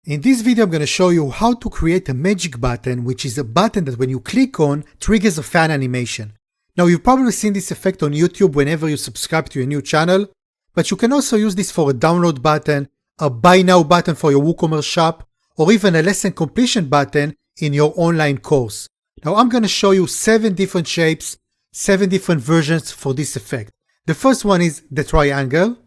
In this video, I'm going to show you how to create a magic button, which is a button that when you click on, triggers a fan animation. Now, you've probably seen this effect on YouTube whenever you subscribe to a new channel, but you can also use this for a download button, a buy now button for your WooCommerce shop, or even a lesson completion button in your online course. Now, I'm going to show you 7 different shapes, 7 different versions for this effect. The first one is the triangle.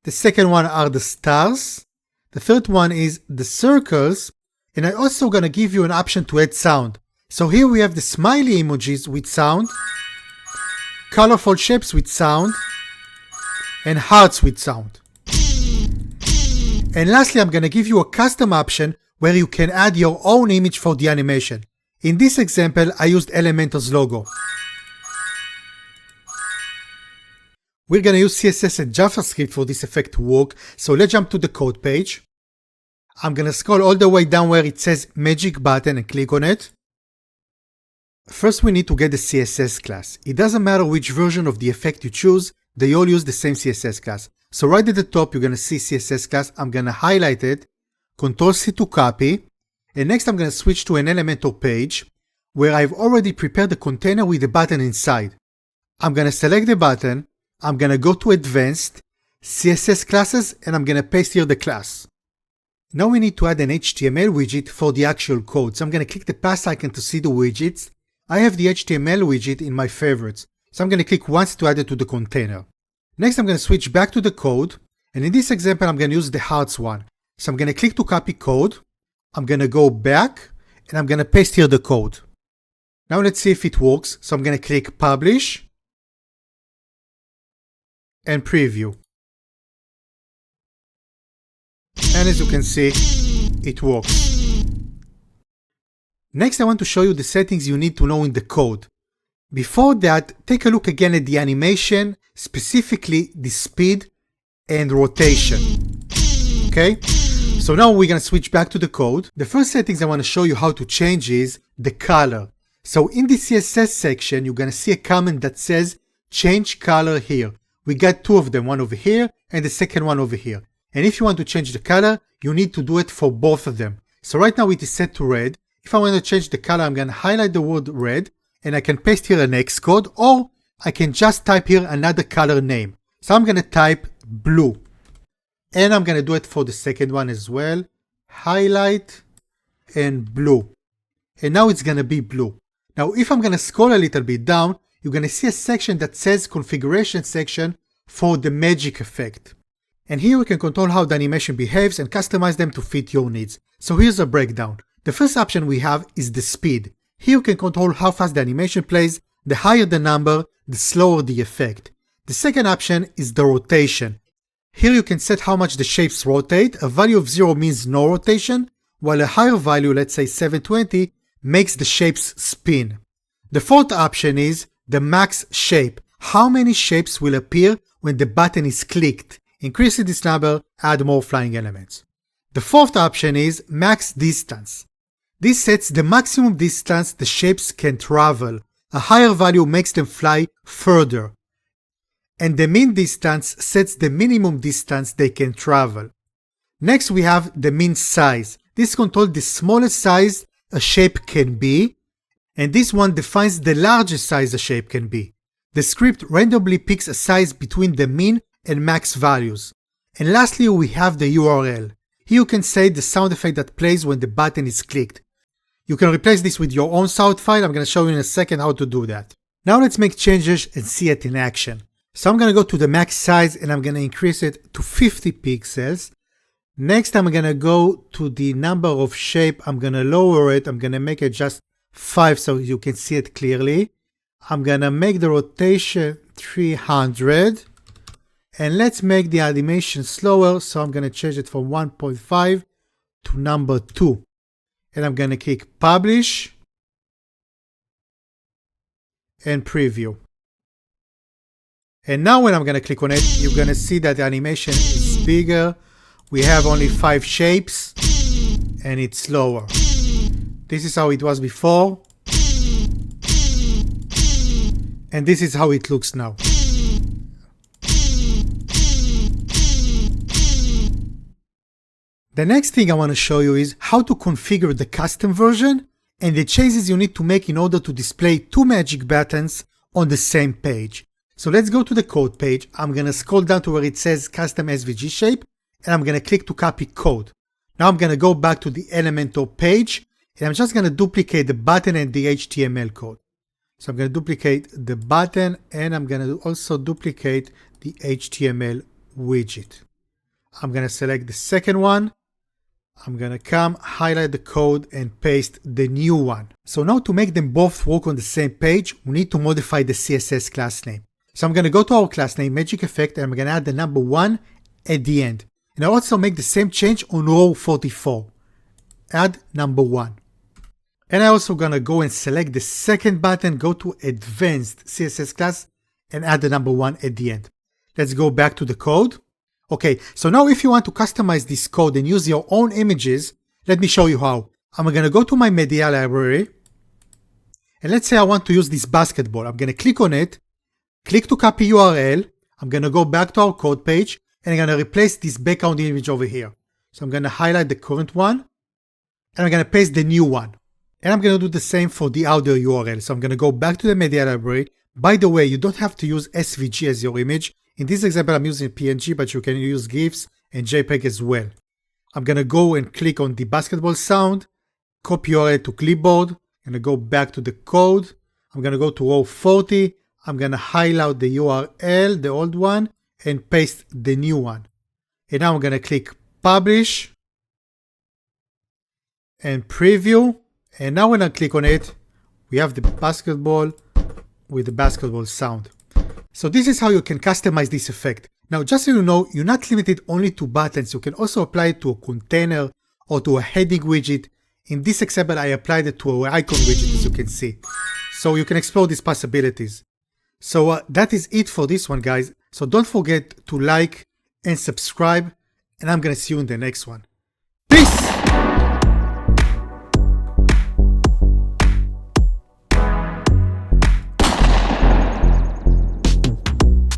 The second one are the stars. The third one is the circles, and I'm also going to give you an option to add sound. So here we have the smiley emojis with sound, colorful shapes with sound, and hearts with sound. And lastly, I'm going to give you a custom option where you can add your own image for the animation. In this example, I used Elementor's logo. We're going to use CSS and JavaScript for this effect to work, so let's jump to the code page. I'm going to scroll all the way down where it says Magic Button and click on it. First, we need to get the CSS class. It doesn't matter which version of the effect you choose, they all use the same CSS class. So right at the top, you're going to see CSS class. I'm going to highlight it, Ctrl-C to copy, and next I'm going to switch to an Elementor page where I've already prepared the container with the button inside. I'm going to select the button, I'm going to go to Advanced, CSS Classes, and I'm going to paste here the class. Now we need to add an HTML widget for the actual code. So I'm going to click the plus icon to see the widgets. I have the HTML widget in my favorites. So I'm going to click once to add it to the container. Next I'm going to switch back to the code. And in this example I'm going to use the hearts one. So I'm going to click to copy code. I'm going to go back and I'm going to paste here the code. Now let's see if it works. So I'm going to click Publish and Preview. And as you can see, it works. Next, I want to show you the settings you need to know in the code. Before that, take a look again at the animation, specifically the speed and rotation. Okay? So now we're going to switch back to the code. The first settings I want to show you how to change is the color. So in the CSS section, you're going to see a comment that says change color here. We got 2 of them, one over here and the second one over here. And if you want to change the color, you need to do it for both of them. So right now it is set to red. If I want to change the color, I'm going to highlight the word red and I can paste here an X code, or I can just type here another color name. So I'm going to type blue. And I'm going to do it for the second one as well. Highlight and blue. And now it's going to be blue. Now if I'm going to scroll a little bit down, you're going to see a section that says configuration section for the magic effect. And here you can control how the animation behaves and customize them to fit your needs. So here's a breakdown. The first option we have is the speed. Here you can control how fast the animation plays. The higher the number, the slower the effect. The second option is the rotation. Here you can set how much the shapes rotate. A value of 0 means no rotation, while a higher value, let's say 720, makes the shapes spin. The fourth option is the max shape. How many shapes will appear when the button is clicked? Increasing this number, add more flying elements. The fourth option is max distance. This sets the maximum distance the shapes can travel. A higher value makes them fly further. And the min distance sets the minimum distance they can travel. Next we have the min size. This controls the smallest size a shape can be, and this one defines the largest size a shape can be. The script randomly picks a size between the min and max values. And lastly, we have the URL. Here you can say the sound effect that plays when the button is clicked. You can replace this with your own sound file. I'm going to show you in a second how to do that. Now let's make changes and see it in action. So I'm going to go to the max size and I'm going to increase it to 50 pixels. Next, I'm going to go to the number of shape. I'm going to lower it. I'm going to make it just 5 so you can see it clearly. I'm going to make the rotation 300. And let's make the animation slower, so I'm going to change it from 1.5 to number 2. And I'm going to click Publish and Preview. And now when I'm going to click on it, you're going to see that the animation is bigger. We have only 5 shapes and it's slower. This is how it was before. And this is how it looks now. The next thing I want to show you is how to configure the custom version and the changes you need to make in order to display two magic buttons on the same page. So let's go to the code page. I'm going to scroll down to where it says custom SVG shape, and I'm going to click to copy code. Now I'm going to go back to the Elementor page, and I'm just going to duplicate the button and the HTML code. So I'm going to duplicate the button, and I'm going to also duplicate the HTML widget. I'm going to select the second one. I'm going to come, highlight the code, and paste the new one. So now to make them both work on the same page, we need to modify the CSS class name. So I'm going to go to our class name, Magic Effect, and I'm going to add the number 1 at the end. And I also make the same change on row 44. Add number 1. And I also going to go and select the second button, go to Advanced CSS class, and add the number 1 at the end. Let's go back to the code. Okay, so now if you want to customize this code and use your own images, let me show you how. I'm going to go to my media library, and let's say I want to use this basketball. I'm going to click on it, click to copy URL. I'm going to go back to our code page, and I'm going to replace this background image over here. So I'm going to highlight the current one, and I'm going to paste the new one. And I'm going to do the same for the other URL. So I'm going to go back to the media library. By the way, you don't have to use SVG as your image. In this example, I'm using PNG, but you can use GIFs and JPEG as well. I'm going to go and click on the basketball sound, copy URL to clipboard. I'm going to go back to the code. I'm going to go to row 40. I'm going to highlight the URL, the old one, and paste the new one. And now I'm going to click Publish and Preview. And now when I click on it, we have the basketball with the basketball sound. So this is how you can customize this effect. Now, just so you know, you're not limited only to buttons. You can also apply it to a container or to a heading widget. In this example, I applied it to an icon widget, as you can see. So you can explore these possibilities. So that is it for this one, guys. So don't forget to like and subscribe, and I'm gonna see you in the next one. Peace!